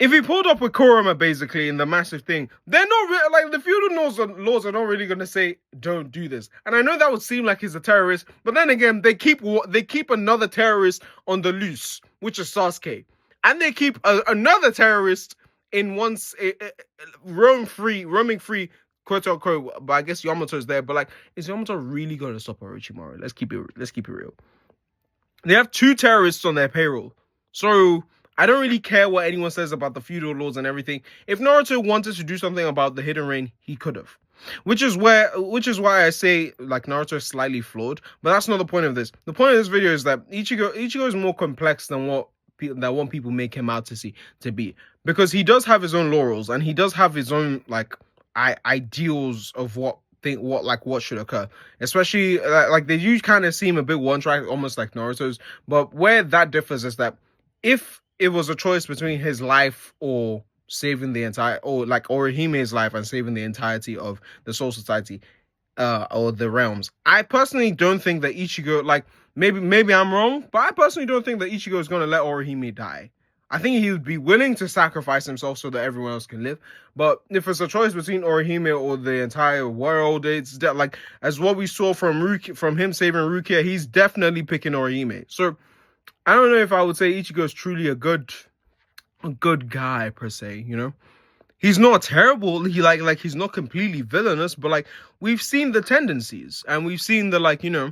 if he pulled up with Kurama basically in the massive thing, they're not like the feudal laws are not really gonna say don't do this. And I know that would seem like he's a terrorist, but then again, they keep another terrorist on the loose, which is Sasuke, and they keep another terrorist in roaming free, quote unquote. But I guess Yamato's there. But like, is Yamato really gonna stop Orochimaru? Let's keep it real. They have 2 terrorists on their payroll, so I don't really care what anyone says about the feudal laws and everything. If Naruto wanted to do something about the Hidden Rain, he could have. Which is why I say like Naruto is slightly flawed, but that's not the point of this. The point of this video is that Ichigo is more complex than what people make him out to be, because he does have his own laurels and he does have his own like ideals of what should occur, especially like they do kind of seem a bit one track, almost like Naruto's. But where that differs is that if it was a choice between his life or saving the entire, or like Orihime's life and saving the entirety of the Soul Society, or the realms, I personally don't think that Ichigo, like maybe I'm wrong, but I personally don't think that Ichigo is going to let Orihime die. I think he would be willing to sacrifice himself so that everyone else can live. But if it's a choice between Orihime or the entire world, it's like, as what we saw from him saving Rukia, he's definitely picking Orihime. So I don't know if I would say Ichigo is truly a good guy per se, you know? He's not terrible. He's not completely villainous, but like we've seen the tendencies and we've seen the like, you know,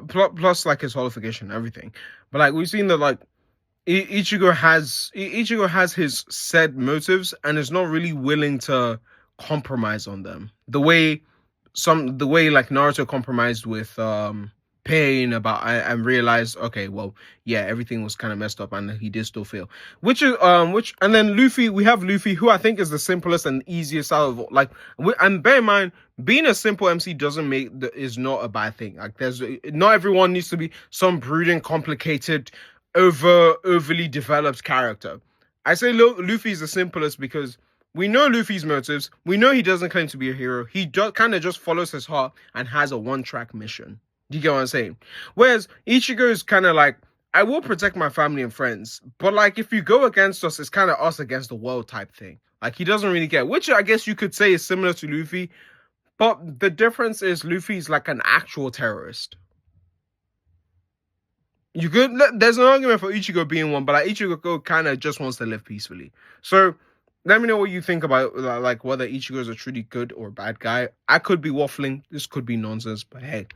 plus like his holification and everything. But like we've seen that like Ichigo has his set motives and is not really willing to compromise on them. The way like Naruto compromised with Pain and realized, okay, well, yeah, everything was kind of messed up and he did still fail. And then Luffy, we have Luffy, who I think is the simplest and easiest out of like, and bear in mind, being a simple MC is not a bad thing. Like not everyone needs to be some brooding, complicated, overly developed character. I say Luffy is the simplest because we know Luffy's motives. We know he doesn't claim to be a hero. He kind of just follows his heart and has a one-track mission. Do you get what I'm saying? Whereas Ichigo is kind of like, I will protect my family and friends, but like if you go against us, it's kind of us against the world type thing. Like he doesn't really care, which I guess you could say is similar to Luffy, but the difference is Luffy's like an actual terrorist. There's an argument for Ichigo being one, but like Ichigo kind of just wants to live peacefully. So let me know what you think about like whether Ichigo is a truly good or bad guy. I could be waffling. This could be nonsense, but hey.